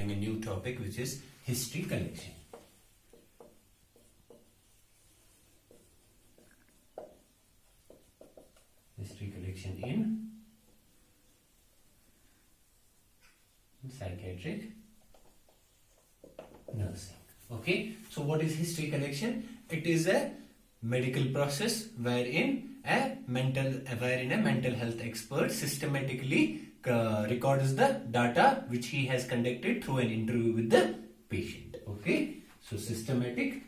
starting a new topic which is history collection. History collection in psychiatric nursing. Okay, so what is history collection? It is a medical process wherein a mental health expert systematically records the data which he has conducted through an interview with the patient. Okay, so systematic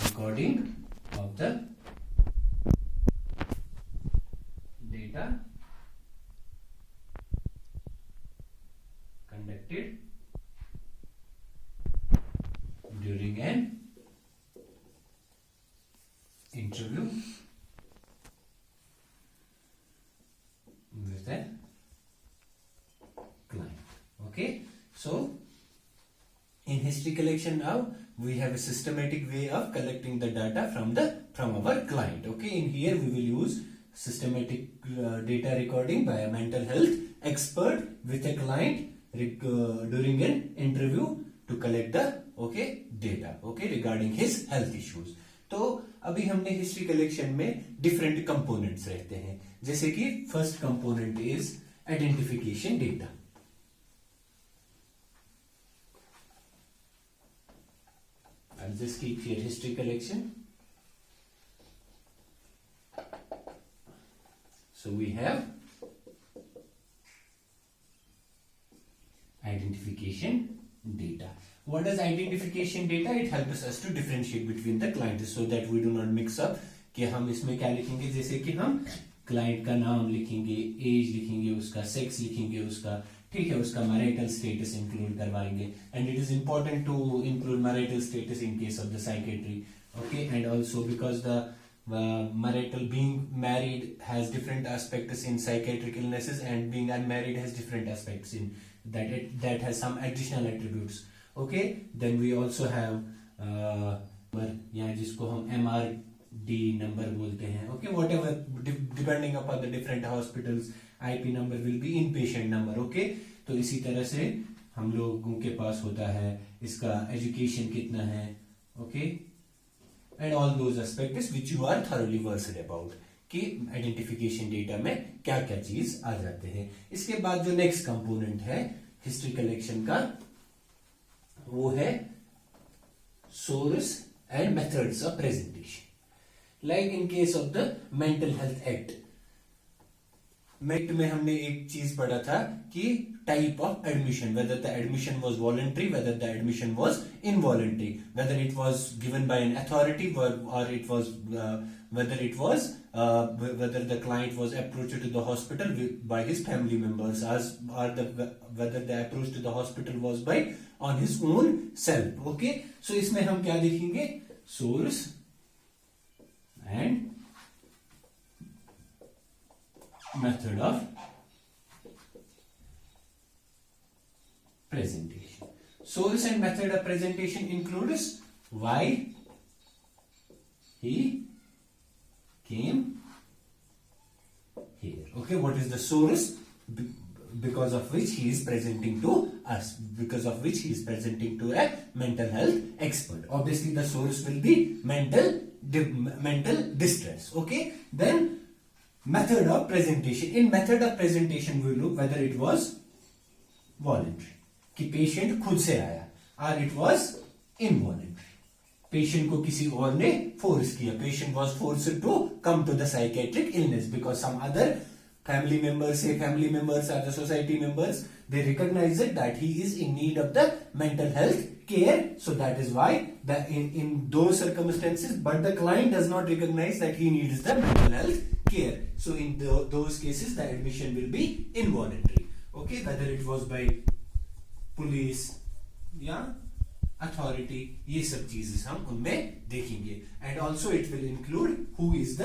recording of the data conducted during an interview with a client. Okay, so in history collection now we have a systematic way of collecting the data from our client. Okay, in here we will use systematic data recording by a mental health expert with a client during an interview to collect the data regarding his health issues. तो अभी हमने history collection में different components रहते हैं, जैसे कि first component is identification data. I'll just keep here history collection. So we have identification data. What does identification data? It helps us to differentiate between the clients so that we do not mix up. कि हम इसमें क्या लिखेंगे, जैसे कि हम client का नाम लिखेंगे, एज लिखेंगे, उसका सेक्स लिखेंगे, उसका ठीक है, उसका मैरिटल स्टेटस इंक्लूड करवाएंगे. And it is important to include marital status in case of the psychiatry. Okay, and also because the marital being married has different aspects in psychiatric illnesses and being unmarried has different aspects in that has some additional attributes. Okay, then we also have यहाँ जिसको हम MRD number बोलते हैं. Okay, whatever depending upon the different hospitals, IP number will be inpatient number. Okay, तो इसी तरह से हम लोगों के पास होता है इसका एजुकेशन कितना है. Okay, and all those aspects which you are thoroughly versed about कि आइडेंटिफिकेशन डेटा में क्या क्या चीज आ जाते हैं. इसके बाद जो नेक्स्ट कंपोनेंट है हिस्ट्री कलेक्शन का वो है source and methods of presentation. Like in case of the mental health act में हमने एक चीज पढ़ा था कि type of admission, whether the admission was voluntary, whether the admission was involuntary, whether it was given by an authority or it was whether the client was approached to the hospital by his family members whether the approach to the hospital was by on his own self. Okay, so इसमें हम क्या देखेंगे, source and method of presentation. Source and method of presentation includes why he came here. Okay, what is the source because of which he is presenting to us, because of which he is presenting to a mental health expert. Obviously the source will be mental distress. Okay, then method of presentation. In method of presentation we look whether it was voluntary कि patient खुद से आया और it was involuntary, patient को किसी और ने force किया. Patient was forced to come to the psychiatric illness because some other family members or the society members, they recognize that he is in need of the mental health care, so that is why in those circumstances, but the client does not recognize that he needs the mental health care, so in those cases the admission will be involuntary. Okay, whether it was by police या authority, ये सब चीजें हम उनमें देखेंगे. And also it will include who is the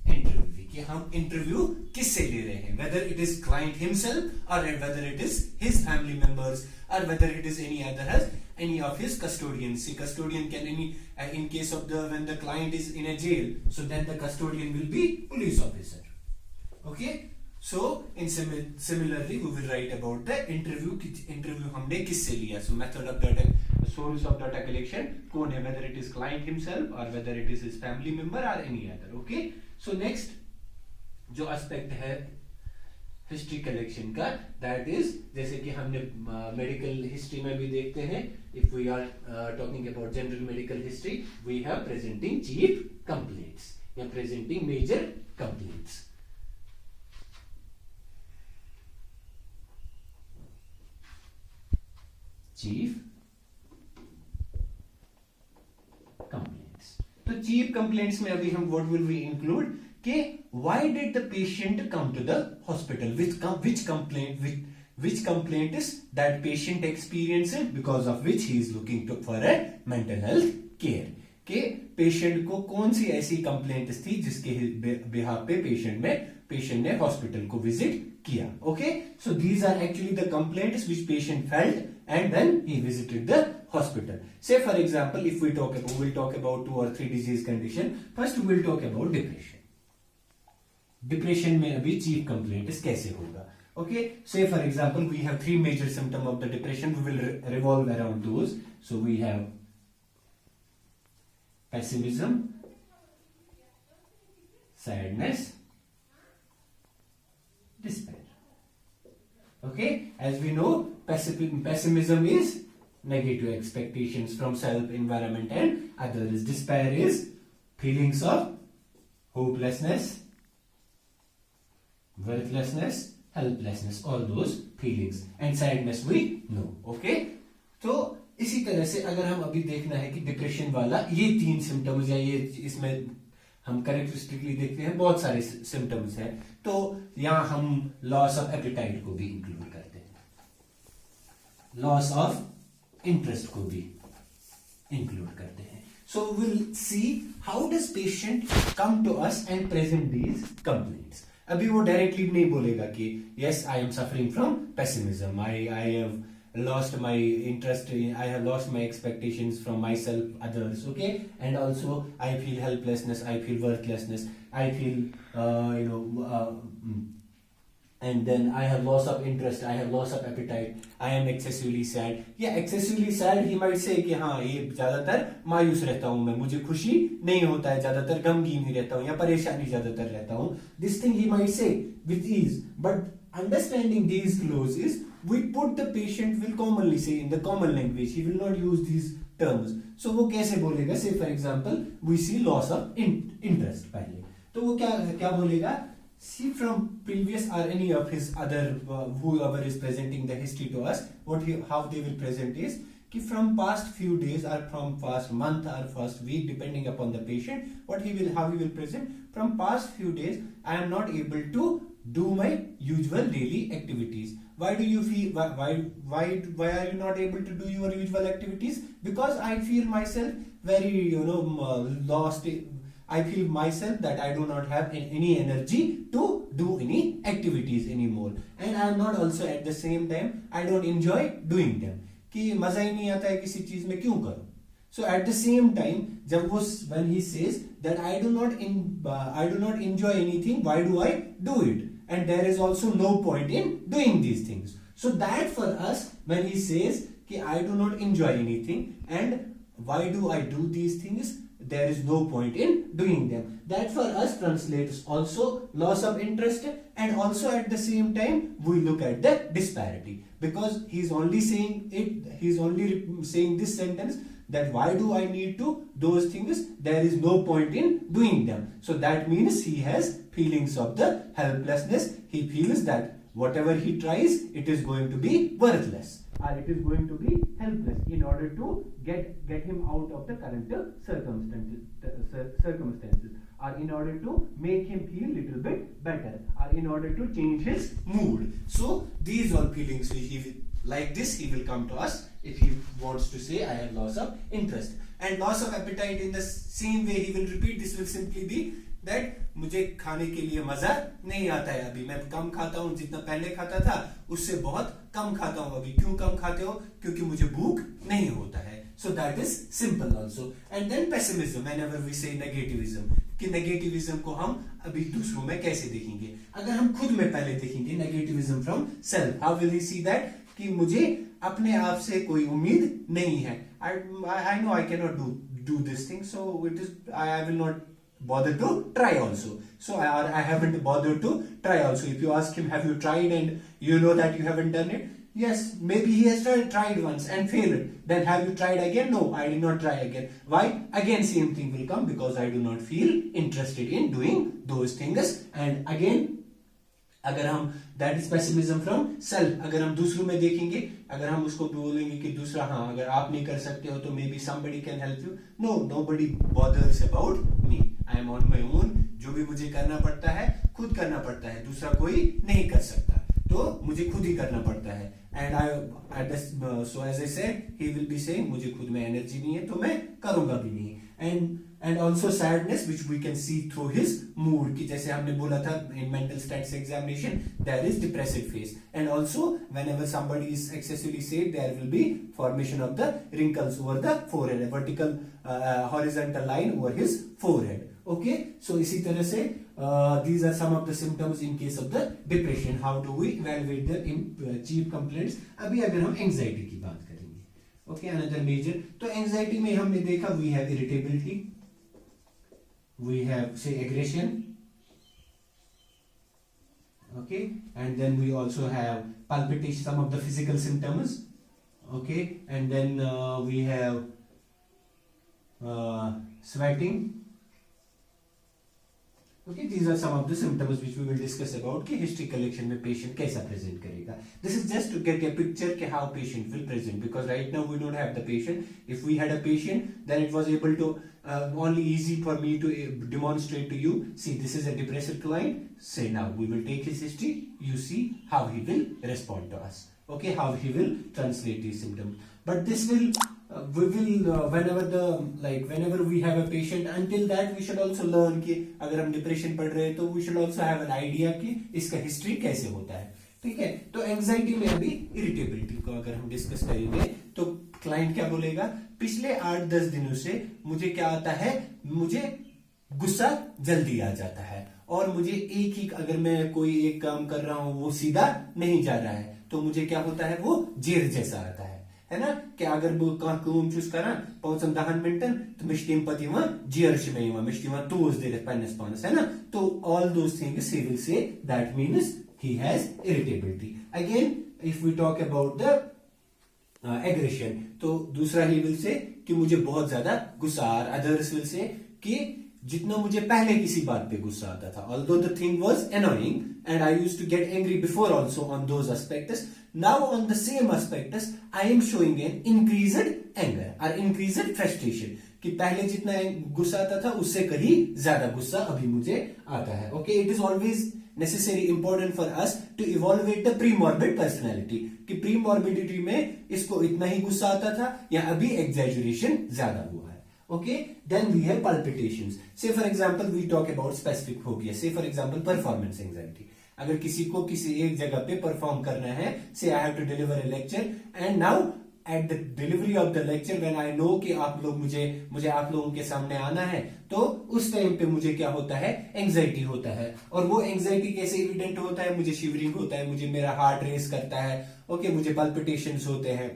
interview, कि हम interview किससे ले रहे हैं, whether it is client himself और whether it is his family members और whether it is any other any of his custodians. See, custodian can in case of when the client is in a jail, so then the custodian will be police officer. Okay, so in similarly we will write about the interview हमने किससे लिया. So method of data, source of data collection कौन है, whether it is client himself or whether it is his family member or any other. Okay, so next जो aspect है history collection का, that is जैसे कि हमने medical history में भी देखते हैं, if we are talking about general medical history, we have presenting chief complaints या presenting major complaints. Chief complaints. तो चीफ कंप्लेंट्स में अभी हम व्हाट विल वी इंक्लूड कि why did the patient come to the hospital, which complaint is that patient experienced because of which he is looking for a mental health care. कि patient को कौन सी ऐसी complaint थी जिसके behalf पे patient ने hospital को विजिट किया. Okay, so these are actually the complaints which patient felt and then he visited the hospital. Say for example, if we will talk about 2 or 3 disease condition. First we will talk about depression. Depression में अभी chief complaint कैसे होगा. Okay, say for example we have 3 major symptom of the depression, we will revolve around those. So we have pessimism, sadness, despair. Okay, as we know pessimism is negative expectations from self, environment and others. Despair is feelings of hopelessness, worthlessness, helplessness, all those feelings. And sadness we know. Okay, तो इसी तरह से अगर हम अभी देखना है कि डिप्रेशन वाला ये 3 सिम्टम्स या ये इसमें हम करेक्टरिस्टिकली देखते हैं बहुत सारे सिम्टम्स हैं, तो यहां हम लॉस ऑफ एपेटाइट को भी इंक्लूड करते हैं, लॉस ऑफ इंटरेस्ट को भी इंक्लूड करते हैं. So will see how does patient come to us and present these complaints. अभी वो डायरेक्टली नहीं बोलेगा कि yes I am suffering from pessimism, I have lost my interest, I have lost my expectations from myself, others. Okay, and also I feel helplessness, I feel worthlessness, I feel and then I have loss of interest, I have loss of appetite, I am excessively sad. Yeah, excessively sad he might say कि हाँ ये ज्यादातर मायूस रहता हूँ मैं, मुझे खुशी नहीं होता है, ज्यादातर गमगीन ही रहता हूँ या परेशानी ज्यादातर रहता हूँ. This thing he might say with ease, but understanding these clauses, we put the patient will commonly say in the common language, he will not use these terms. So वो कैसे बोलेगा? Say for example we see loss of interest पहले, तो वो क्या बोलेगा? See from previous or any of his other whoever is presenting the history to us, how they will present is कि from past few days or from past month or past week, depending upon the patient, how he will present. From past few days I am not able to do my usual daily activities. Why do you feel why are you not able to do your usual activities? Because I feel myself very lost. I feel myself that I do not have any energy to do any activities anymore, and I am not also at the same time I don't enjoy doing them. कि मजा ही नहीं आता है किसी चीज में, क्यों करूं? So at the same time, जब वो when he says that I do not enjoy anything, why do I do it? And there is also no point in doing these things. So that for us, when he says कि I do not enjoy anything and why do I do these things, there is no point in doing them. That for us translates also loss of interest, and also at the same time we look at the disparity, because he's only saying this sentence that why do I need to those things, there is no point in doing them. So that means he has feelings of the helplessness. He feels that whatever he tries, it is going to be worthless, or it is going to be helpless, in order to get him out of the current circumstances, or in order to make him feel little bit better, or in order to change his mood. So these all feelings, like this he will come to us if he wants to say I have loss of interest. and loss of appetite in the same way he will repeat. This will simply be that मुझे खाने के लिए मजा नहीं आता है, अभी मैं कम खाता हूं, जितना पहले खाता था उससे बहुत कम खाता हूं अभी। क्यों कम खाते हो? क्योंकि मुझे भूख नहीं होता है। So that is simple also. And then pessimism, whenever we say negativism, कि negativism को हम अभी दूसरों में कैसे देखेंगे? अगर हम खुद में पहले देखेंगे negativism from self, how will we see that? कि मुझे अपने आप से कोई उम्मीद नहीं है। I know I cannot do this thing, so I will not bother to try also. So I haven't bothered to try also. If you ask him, have you tried, and you know that you haven't done it, yes, maybe he has tried once and failed. Then have you tried again? No, I did not try again. Why? Again same thing will come, because I do not feel interested in doing those things. And again, अगर हम that is pessimism from self, अगर हम दूसरों में देखेंगे, अगर हम उसको बोलेंगे कि दूसरा, हाँ अगर आप नहीं कर सकते हो तो maybe somebody can help you. No, nobody bothers about me. I am on my own. जो भी मुझे करना पड़ता है खुद करना पड़ता है, दूसरा कोई नहीं कर सकता, तो मुझे खुद ही करना पड़ता है। And so as I said, he will be saying मुझे खुद में एनर्जी नहीं है तो मैं करूंगा भी नहीं। And also sadness which we can see through his mood, कि जैसे हमने बोला था in mental stats examination there is depressive phase, and also whenever somebody is excessively sad there will be formation of the wrinkles over the forehead, a vertical horizontal line over his forehead. Okay, so इसी तरह से these are some of the symptoms in case of the depression. How do we evaluate the chief complaints? अभी अगर हम anxiety की बात करेंगे, okay, another major, तो anxiety में हमने देखा we have irritability, we have say aggression, okay, and then we also have palpitation, some of the physical symptoms, okay, and then we have sweating. Okay, these are some of the symptoms which we will discuss about कि history collection में patient कैसा present करेगा. This is just to get a picture कि how patient will present, because right now we don't have the patient. If we had a patient, then it was able to only easy for me to demonstrate to you. See, this is a depressive client. Say now we will take his history. You see how he will respond to us. Okay, how he will translate these symptoms. But this will we will whenever we have a patient, until that we should also learn कि अगर हम depression पढ़ रहे हैं तो we should also have an idea कि इसका history कैसे होता है। ठीक है, तो एंजाइटी में अभी इरिटेबिलिटी को अगर हम डिस्कस करेंगे तो क्लाइंट क्या बोलेगा, पिछले 8-10 दिनों से मुझे क्या आता है, मुझे गुस्सा जल्दी आ जाता है, और मुझे एक ही अगर मैं कोई एक काम कर रहा हूं वो सीधा नहीं जा रहा है तो मुझे क्या होता है, वो जेर जैसा आता है ना, कि अगर बह कम चुस करान 5-10 मिनटन तो मे पत जेर मे तूस दिख पन्नस पानस, है ना, तो all those things he will say that means he has irritability. Again, if we talk about the aggression, तो दूसरा he will say कि मुझे बहुत ज्यादा गुस्सा, और others will say कि जितना मुझे पहले किसी बात पे गुस्सा आता था, although the thing was annoying and I used to get angry before also on those aspects, now on the same aspects I am showing an increased anger or increased frustration, कि पहले जितना गुस्सा आता था उससे कहीं ज्यादा गुस्सा अभी मुझे आता है। Okay, it is always necessary important for us to evaluate the pre-morbid personality, कि pre-morbidity में इसको इतना ही गुस्सा आता था या अभी exaggeration ज्यादा हुआ है। Okay, then we have palpitations. Say for example we talk about specific phobia. Say for example performance anxiety. अगर किसी को किसी एक जगह पे परफॉर्म करना है, say I have to deliver a lecture and now at the delivery of the lecture when I know कि आप लोग मुझे आप लोगों के सामने आना है, तो उस टाइम पे मुझे क्या होता है, एंजाइटी होता है। और वो एंजाइटी कैसे एविडेंट होता है, मुझे शिवरिंग होता है, मुझे मेरा हार्ट रेस करता है, ओके, मुझे पल्पिटेशंस होते हैं।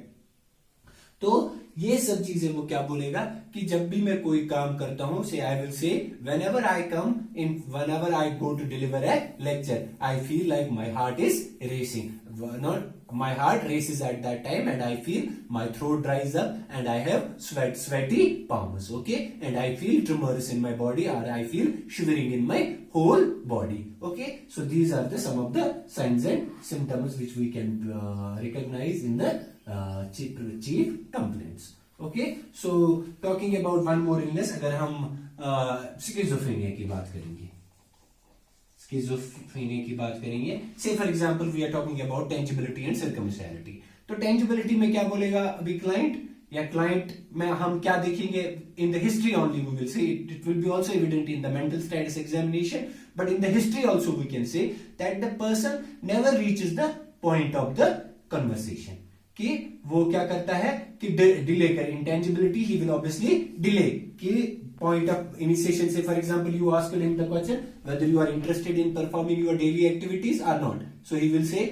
तो ये सब चीजें वो क्या बोलेगा कि जब भी मैं कोई काम करता हूं, say I will say whenever I go to deliver a lecture I feel like my heart is racing, not my heart races at that time and I feel my throat dries up and I have sweaty palms, okay, and I feel tremors in my body or I feel shivering in my whole body. Okay, so these are some of the signs and symptoms which we can recognize in the chief complaints. Okay, so talking about one more illness, अगर हम schizophrenia की बात करेंगे, schizophrenia की बात करेंगे, say for example we are talking about tangibility and circumstantiality. तो tangibility में क्या बोलेगा अभी क्लाइंट या क्लाइंट में हम क्या देखेंगे, in the history only we will say, it will be also evident in the mental status examination, but in the history also we can say that the person never reaches the point of the conversation, कि वो क्या करता है कि delay कर, intangibility, he will obviously delay, कि point of initiation say for example you ask him the question whether you are interested in performing your daily activities are not, so he will say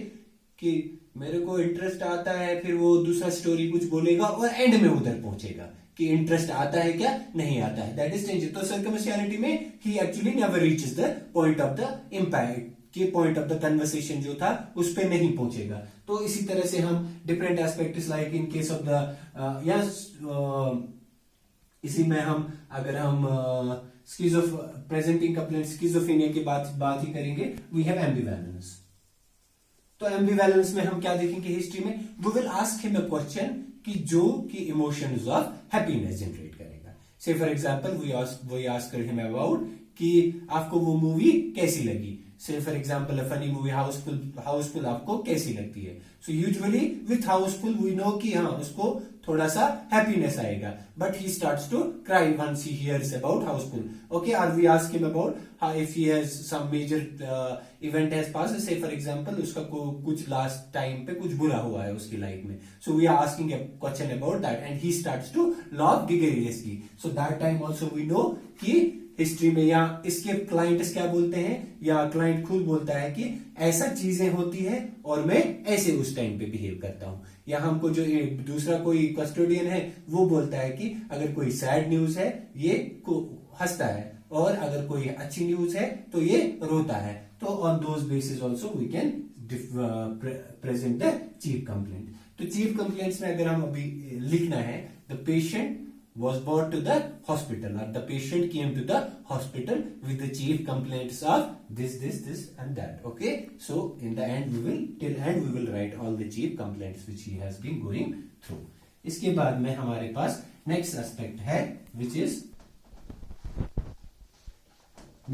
कि मेरे को interest आता है, फिर वो दूसरा story कुछ बोलेगा और एंड में उधर पहुंचेगा कि इंटरेस्ट आता है क्या नहीं आता है, दैट इज चेंज। तो सर्कमस्टेंशियलिटी में he actually never reaches the point of the impact, के पॉइंट ऑफ द कन्वर्सेशन जो था उस पे नहीं पहुंचेगा। तो इसी तरह से हम different aspects like in case of the इसी में हम अगर हम प्रेजेंटिंग कंप्लेंट स्किज़ोफ्रेनिया की बात ही करेंगे, वी हैव एम्बिवैलेंस। तो एम्बिवैलेंस में हम क्या देखेंगे हिस्ट्री में, we will ask him a question कि जो कि इमोशंस ऑफ हैप्पीनेस जनरेट करेगा। Say for example we ask him about कि आपको वो मूवी कैसी लगी, say for example a funny movie Housefull आपको कैसी लगती है। So usually with Housefull we know कि हाँ उसको थोड़ा सा हैप्पीनेस आएगा, but he starts to cry once he hears about Housefull. Okay, or we ask him about if he has some major event has pass, say for example उसका कुछ last time पे कुछ बुरा हुआ है उसकी लाइफ में, so we are asking a question about that and he starts to laugh gregariously. So that time also we know कि हिस्ट्री में या इसके क्लाइंट्स क्या बोलते हैं, या क्लाइंट खुद बोलता है कि ऐसा चीजें होती है और मैं ऐसे उस टाइम पे बिहेव करता हूं। या हमको जो दूसरा कोई कस्टोडियन है वो बोलता है कि अगर कोई सैड न्यूज है ये हंसता है, और अगर कोई अच्छी न्यूज है तो ये रोता है। तो on those basis also we can present the chief complaint. तो चीफ कंप्लेंट्स में अगर हम अभी लिखना है, the patient was brought to the hospital, or the patient came to the hospital with the chief complaints of this and that. Okay, so in the end till end we will write all the chief complaints which he has been going through. इसके बाद में हमारे पास next aspect है which is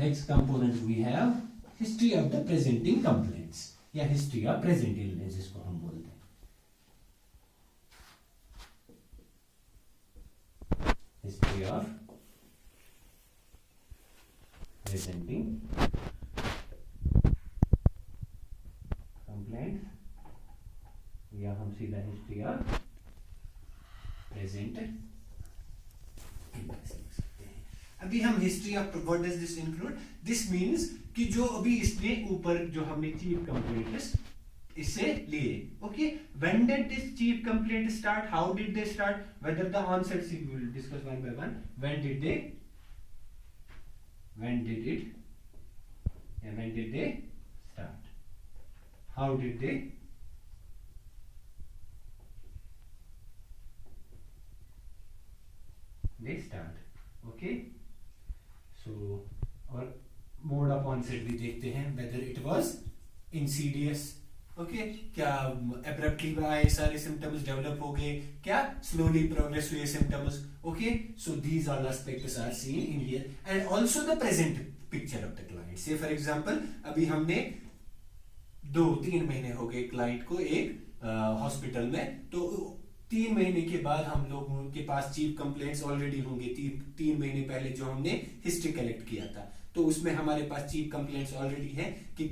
next component we have history of the presenting complaints, या history of present illness जिसको हम बोलते हैं। History of presenting complaint, या हम सीधा हिस्ट्री ऑफ प्रेजेंट illness लिख सकते हैं। अभी हम history of what does this include, this means कि जो अभी इसने ऊपर जो हमने चीफ कंप्लेंट्स इससे लिए, okay, when did this chief complaint start, how did they start, whether the onset, we will discuss one by one, when did they start, how did they start, okay. So और mode of onset भी देखते हैं, whether it was insidious, okay, क्या abruptly आए सारे symptoms develop हो गए, क्या स्लोली प्रोग्रेस हुए symptoms, okay. So these all aspects are seen in here and also the present picture of the client. से फॉर एग्जांपल अभी हमने 2-3 महीने हो गए क्लाइंट को एक हॉस्पिटल में, तो 3 महीने के बाद हम लोगों के पास चीफ कंप्लेंट्स ऑलरेडी होंगे। 3 महीने पहले जो हमने हिस्ट्री कलेक्ट किया था, तो उसमें हमारे पास चीफ कंप्लेंट्स ऑलरेडी है कि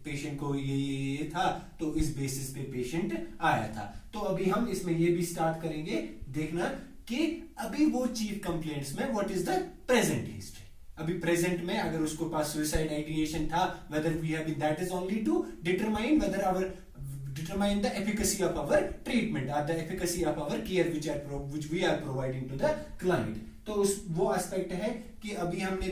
पेशेंट को ये था, तो इस बेसिस पे पेशेंट आया था। तो अभी हम इसमें ये भी स्टार्ट करेंगे देखना कि अभी वो चीफ कंप्लेंट्स में what is the present history. अभी प्रेजेंट में अगर उसको पास सुसाइड आइडिएशन था, whether we have that is only to determine whether determine the efficacy of our treatment or the efficacy of our care which we are providing to the client। तो वो aspect है कि अभी हमने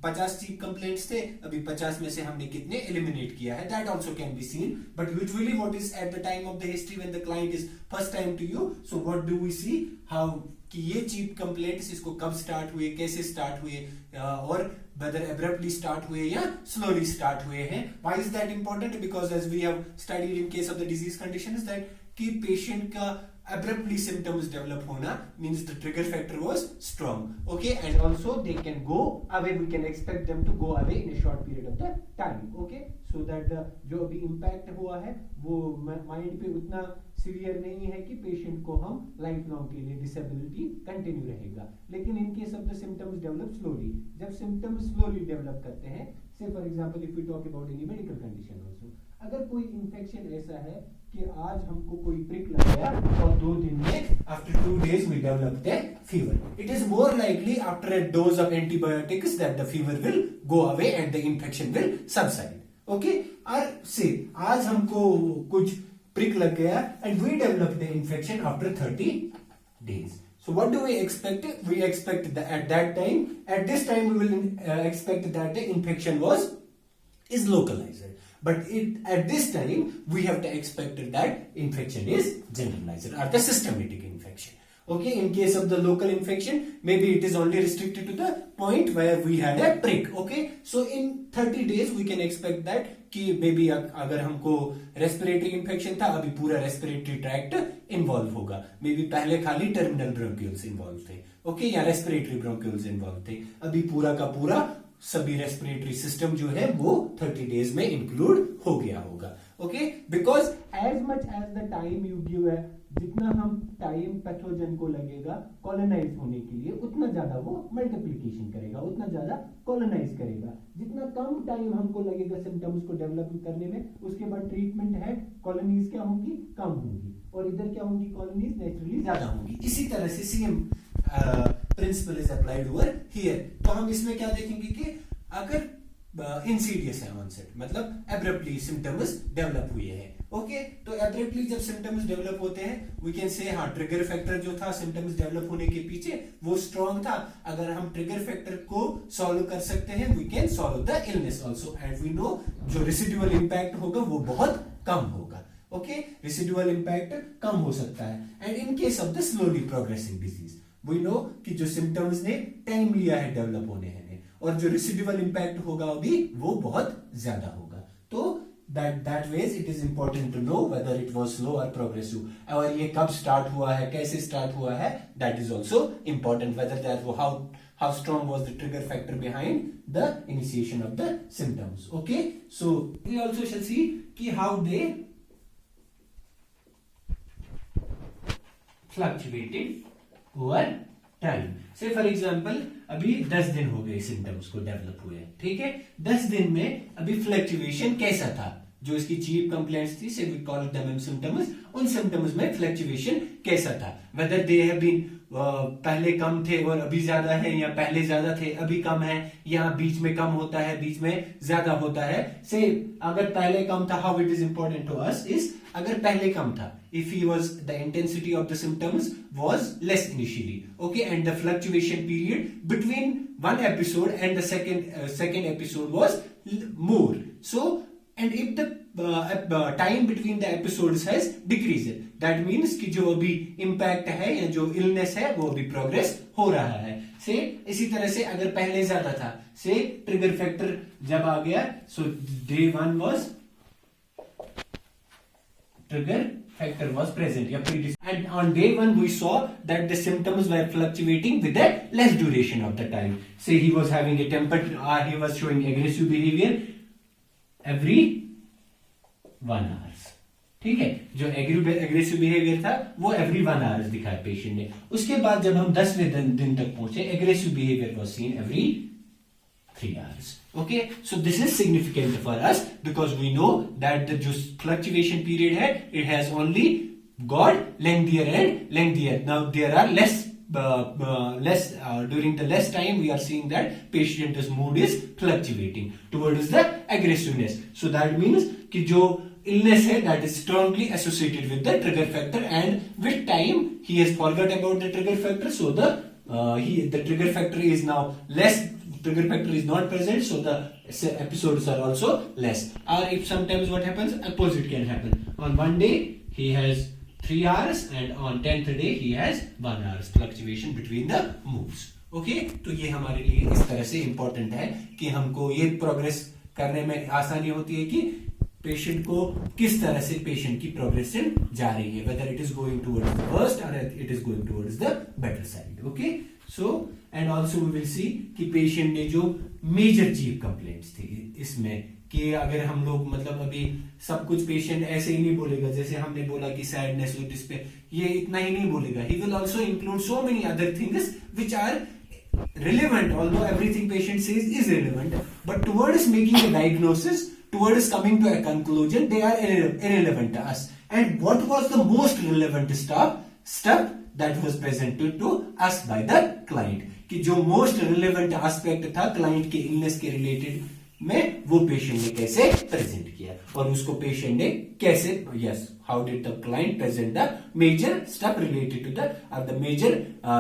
50 chief complaints थे, अभी 50 में से हमने कितने एलिमिनेट किया है, that also can be seen. But usually what is at the time of the history when the client is first time to you, so what do we see, how कि ये चीफ कंप्लेंट्स इसको कब start हुए, कैसे start हुए, और whether abruptly start हुए या slowly start हुए हैं। Why is that important? Because as we have studied in case of the disease conditions that कि patient का abruptly symptoms develop hona means the trigger factor was strong. Okay, and also they can go away, we can expect them to go away in a short period of the time. Okay, so that the जो अभी impact हुआ है वो mind पे उतना severe नहीं है कि पेशेंट को हम लाइफ लॉन्ग के लिए डिसेबिलिटी कंटिन्यू रहेगा. लेकिन in case of the symptoms develop slowly, जब सिम्टम्स स्लोली डेवलप करते हैं, say for example if we talk about any medical condition also, अगर कोई इन्फेक्शन ऐसा है कि आज हमको कोई प्रिक लग गया और 2 दिन में after 2 days we developed a fever, it is more likely after a dose of antibiotics that the fever will go away and the infection will subside. Okay, और से आज हमको कुछ prick लग गया and we developed the infection after 30 days. So what do we expect? We expect that at that time, at this time we will expect that the infection is localized. But at this time we have to expect that infection is generalized or the systematic infection. Okay, in case of the local infection, maybe it is only restricted to the point where we had a prick. Okay, so in 30 days we can expect that कि maybe अगर हमको respiratory infection था, अभी पूरा respiratory tract involve होगा, maybe पहले खाली terminal bronchioles involve थे, okay, या respiratory bronchioles involve थे, अभी पूरा का पूरा सभी रेस्पिरेटरी सिस्टम जो है वो 30 डेज में इंक्लूड हो गया होगा. Okay, because as much as the time you give है, जितना हम टाइम पैथोजन को लगेगा कॉलोनाइज होने के लिए, उतना ज्यादा वो मल्टीप्लिकेशन करेगा, उतना ज्यादा कॉलोनाइज करेगा. जितना कम टाइम हमको लगेगा सिम्टम्स को डेवलप करने में, उसके बाद ट्रीटमेंट है, कॉलोनीज क्या होंगी, कम होंगी, और इधर क्या होंगी, कॉलोनीज नेचुरली ज्यादा होंगी. इसी तरह से same principle is applied over here. तो हम इसमें क्या देखेंगे कि अगर इंसीडियस है ऑनसेट, मतलब एब्रप्टली सिम्टम्स डेवलप हुए हैं. ओके, तो एब्रप्टली जब सिम्टम्स डेवलप होते हैं, वी कैन से हाँ ट्रिगर फैक्टर जो था सिम्टम्स डेवलप होने के पीछे वो स्ट्रॉन्ग था. अगर हम ट्रिगर फैक्टर को सॉल्व कर सकते हैं, we can solve the illness also, and we know जो रेसिडुअल इंपैक्ट होगा वो बहुत कम होगा. ओके, रेसिडुअल इंपैक्ट कम हो सकता है. And in case of the slowly progressing disease, we know कि जो सिम्टम्स ने टाइम लिया है डेवलप होने हैं, और जो रेसिडुअल इंपैक्ट होगा अभी वो बहुत ज्यादा होगा. तो that ways it is important to know whether it was slow or progressive, और ये कब स्टार्ट हुआ है, कैसे स्टार्ट हुआ है, that is also important, whether that how strong was the trigger factor behind the initiation of the symptoms. Okay, so we also shall see कि how they fluctuated over time. Say for example अभी 10 दिन हो गए symptoms को develop हुए, ठीक है. 10 दिन में अभी फ्लक्चुएशन कैसा था, जो इसकी चीफ कंप्लेंट्स थी, से वी कॉल देम सिम्टम्स, उन सिम्टम्स में फ्लक्चुएशन कैसा था, वेदर दे हैव बीन पहले कम थे और अभी ज्यादा है, या पहले ज्यादा थे अभी कम है, या बीच में कम होता है बीच में ज्यादा होता है. से अगर पहले कम था, how it is important to us is, अगर पहले कम था, if he was the intensity of the symptoms was less initially, okay, and the fluctuation period between one episode and the second episode was more. So, and if the time between the episodes has decreased, that means कि जो अभी impact है या जो illness है वो अभी progress हो रहा है. से इसी तरह से अगर पहले ज्यादा था, से trigger factor जब आ गया, so day 1 was trigger factor was present, and on day 1 we saw that the symptoms were fluctuating with a less duration of the time. Say he was having a temper, he was showing aggressive behavior every 1 hour. ठीक है, जो aggressive behaviour था वो every 1 hours दिखाया patient ने. उसके बाद जब हम 10वें दिन तक पहुंचे, aggressive behaviour was scene every 3 hours. Okay, so this is significant for us because we know that the fluctuation period है, it has only got lengthier and lengthier. Now there are less during the less time we are seeing that patient's mood is fluctuating towards the aggressiveness. So that means कि जो illness है that is strongly associated with the trigger factor, and with time he has forgot about the trigger factor, so the trigger factor is now less. Trigger factor is not present, so the episodes are also less. Or if sometimes what happens, opposite can happen. On one day he has 3 hours, and on 10th day he has 1 hour fluctuation between the moves. Okay, तो ये हमारे लिए इस तरह से important है कि हमको ये प्रोग्रेस करने में आसानी होती है कि पेशेंट को किस तरह से पेशेंट की प्रोग्रेशन जा रही है, whether it is going towards the worst और it is going towards the better side. Okay, so and also we will see कि पेशेंट ने जो मेजर चीफ कंप्लेंट्स थी इसमें, कि अगर हम लोग मतलब अभी सब कुछ पेशेंट ऐसे ही नहीं बोलेगा, जैसे हमने बोला कि सैडनेस और डिस्पेयर, ये इतना ही नहीं बोलेगा. He will also include so many other things which are relevant, although everything patient says is relevant, but towards making a diagnosis, towards coming to a conclusion, they are irrelevant to us. And what was the most relevant step that was presented to us by the client, कि जो most relevant aspect था client के illness के related में, वो patient ने कैसे present किया और उसको पेशेंट ने कैसे, yes, how did the client present the major step related to the major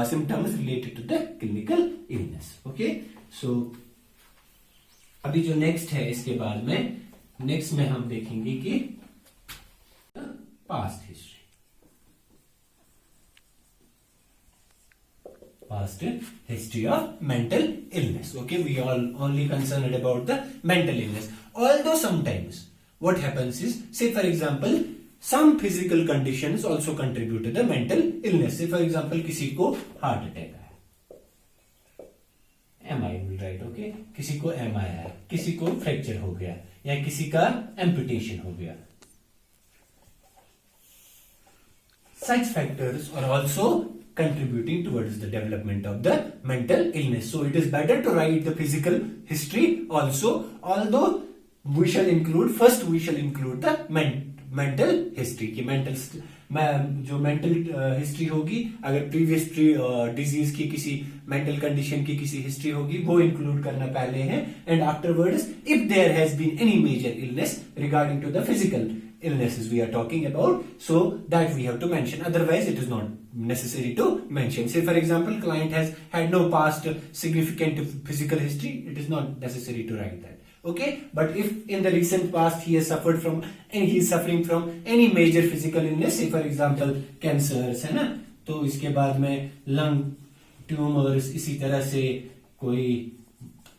symptoms related to the clinical illness. Okay, so अभी जो नेक्स्ट है इसके बाद में, नेक्स्ट में हम देखेंगे कि past history. Past history of mental illness. Okay, we are only concerned about the mental illness. Although sometimes what happens is, say for example, some physical conditions also contribute to the mental illness. Say for example, किसी को heart attack है, MI will write, okay, किसी को MI है, किसी को fracture हो गया, या किसी का amputation हो गया. Such factors are also contributing towards the development of the mental illness. So it is better to write the physical history also, although we shall include the mental history. कि जो mental history होगी, अगर previous disease की किसी mental condition की किसी history होगी, वो include करना पहले है, and afterwards if there has been any major illness regarding to the physical illnesses we are talking about, so that we have to mention, otherwise it is not necessary to mention. Say for example, client has had no past significant physical history, it is not necessary to write that. Okay, but if in the recent past he is suffering from any major physical illness, say for example cancers है ना, तो इसके बाद में lung tumors, इसी तरह से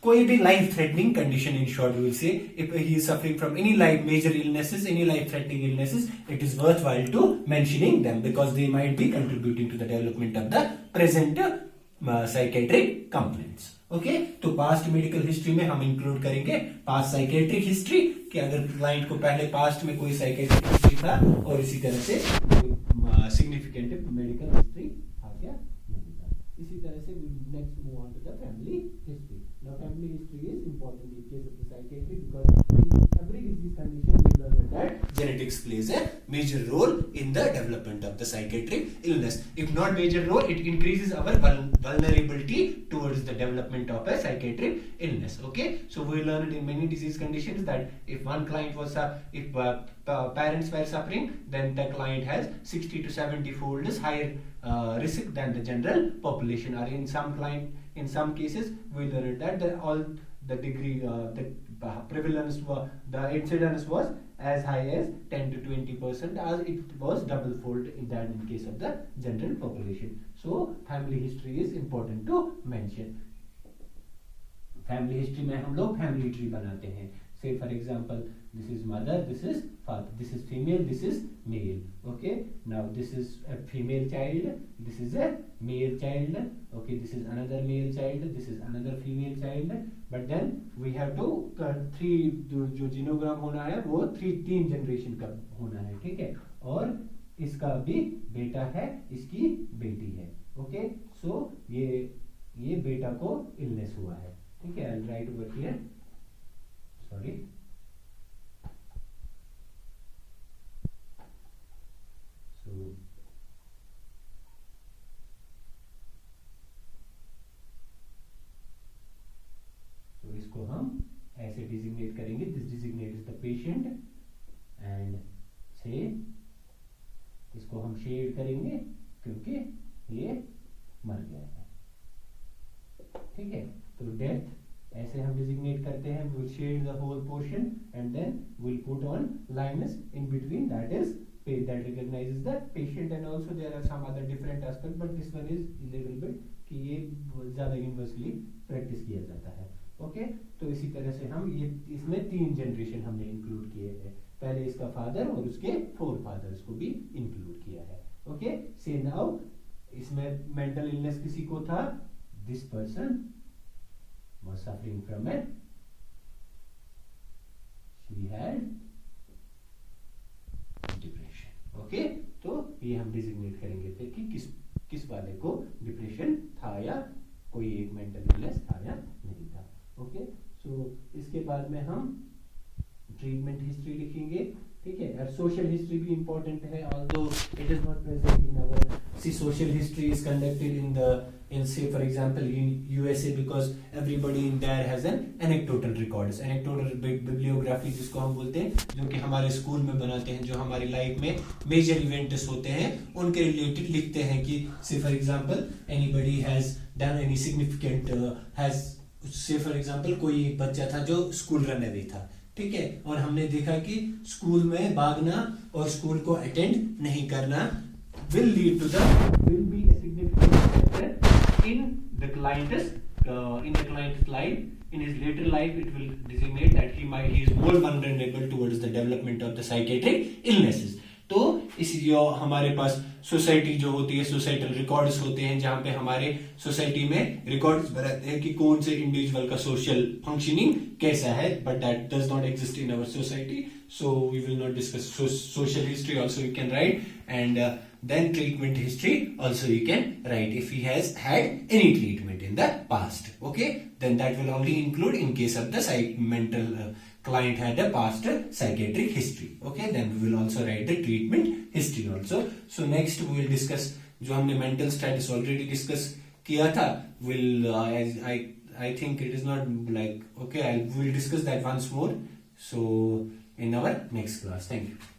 कोई भी life threatening condition, in short we will say, if he is suffering from any major illnesses, any life threatening illnesses, it is worthwhile to mentioning them because they might be contributing to the development of the present psychiatric complaints. Okay, तो past medical history में हम include करेंगे past psychiatric history, कि अगर client को पहले past में कोई psychiatric history था और इसी तरह से significant medical history था क्या, इसी तरह से we next move on to the family history. Now family history is important in case of the psychiatry because in every disease condition we learn that genetics plays a major role in the development of the psychiatric illness. If not major role, it increases our vulnerability towards the development of a psychiatric illness. Okay, so we learned in many disease conditions that if one client was parents were suffering, then the client has 60 to 70 fold higher risk than the general population. Or in some cases we learned that the degree the prevalence the incidence was as high as 10 to 20%, as it was double fold in case of the general population. So family history is important to mention. Family history में हम लोग family tree बनाते हैं. Say for example, this is mother, this is father, this is female, this is male. Okay, now this is a female child, this is a male child. Okay, this is another male child, this is another female child. But then we have to three जो जीनोग्राम होना है वो तीन generation का होना है, ठीक है, और इसका भी बेटा है, इसकी बेटी है. ओके, सो ये बेटा को इलनेस हुआ है, ठीक है. I'll write over here. Sorry. So इसको हम ऐसे डिजिग्नेट करेंगे. This designate is the patient and से इसको हम शेड करेंगे क्योंकि ये मर गया है, ठीक है. तो डेथ ऐसे हम डिजिग्नेट करते हैं. we'll shade the whole portion and then we'll put on lines in between, that recognizes the patient, and also there are some other different aspects, but this one is little bit कि ये ज्यादा universally practice किया जाता है. Okay, तो इसी तरह से हम ये इसमें 3 जनरेशन हमने इंक्लूड किए हैं. पहले इसका फादर और उसके 4 फादर्स को भी इंक्लूड किया है. ओके, से नाउ इसमें मेंटल इलनेस किसी को था, this person was suffering from it, she had depression. Okay, तो ये हम डिजिग्नेट करेंगे फिर कि किस वाले को डिप्रेशन था या कोई एक मेंटल इलनेस था या नहीं था. ओके, सो इसके बाद में हम ट्रीटमेंट हिस्ट्री लिखेंगे. ठीक है, और सोशल हिस्ट्री भी इंपॉर्टेंट है, although it is not present in our. See social history is conducted in say for example in USA because everybody in there has an anecdotal records. Anecdotal bibliography जिसको हम बोलते हैं, जो कि हमारे school में बनाते हैं, जो हमारी लाइफ में मेजर इवेंट्स होते हैं उनके रिलेटेड लिखते हैं कि say for example anybody has done any significant has say for example कोई एक बच्चा था जो स्कूल रन अवे था. ठीक है, और हमने देखा कि स्कूल में भागना और स्कूल को अटेंड नहीं करना will be a significant factor in the client's life. In his later life, it will designate that he is more vulnerable towards the development of the psychiatric illnesses. तो इसलिए हमारे पास society जो होती है, societal records होते हैं, जहां पे हमारे सोसाइटी में रिकॉर्ड्स बनाते हैं कि कौन से इंडिविजुअल का सोशल फंक्शनिंग कैसा है, but that does not exist in our society. So we will not discuss social history also you can write, and then treatment history also you can write if he has had any treatment in the past. Okay, then that will only include in case of the mental client had a past psychiatric history. Okay, then we will also write the treatment history also. So next we will discuss जो हमने mental status already discuss किया था, will I think it is not like okay, we will discuss that once more. So in our next class. Thank you.